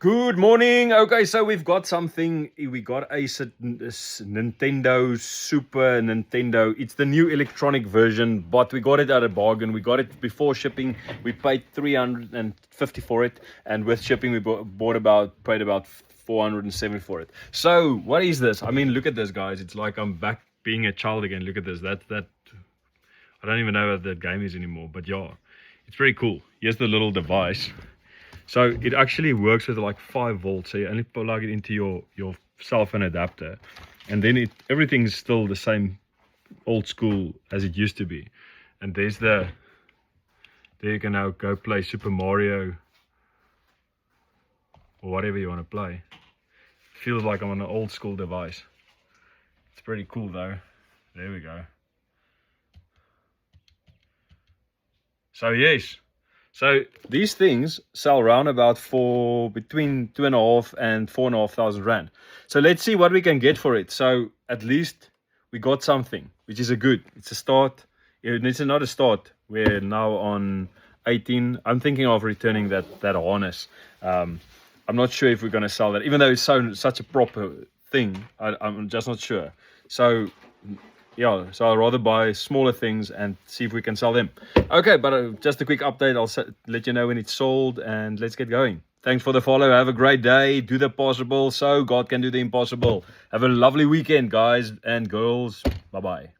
Good morning. Okay, so we've got something. We got this Nintendo Super Nintendo. It's the new electronic version, but we got it at a bargain. We got it before shipping. We paid 350 for it, and with shipping, we paid about 470 for it. So, what is this? I mean, look at this, guys. It's like I'm back being a child again. Look at this. That I don't even know what that game is anymore, but yeah, it's very cool. Here's the little device. So it actually works with like 5 volts, so you only plug it into your cell phone adapter, and then everything's still the same old school as it used to be. And there you can now go play Super Mario or whatever you want to play. Feels like I'm on an old school device. It's pretty cool though. There we go. So yes. So these things sell round about for between 2,500 and 4,500 rand. So let's see what we can get for it. So at least we got something, which is it's a start. It's not a start. We're now on 18. I'm thinking of returning that harness. I'm not sure if we're going to sell that, even though it's such a proper thing. I'm just not sure. So yeah, so I'd rather buy smaller things and see if we can sell them. Okay, but just a quick update. I'll let you know when it's sold, and let's get going. Thanks for the follow. Have a great day. Do the possible so God can do the impossible. Have a lovely weekend, guys and girls. Bye-bye.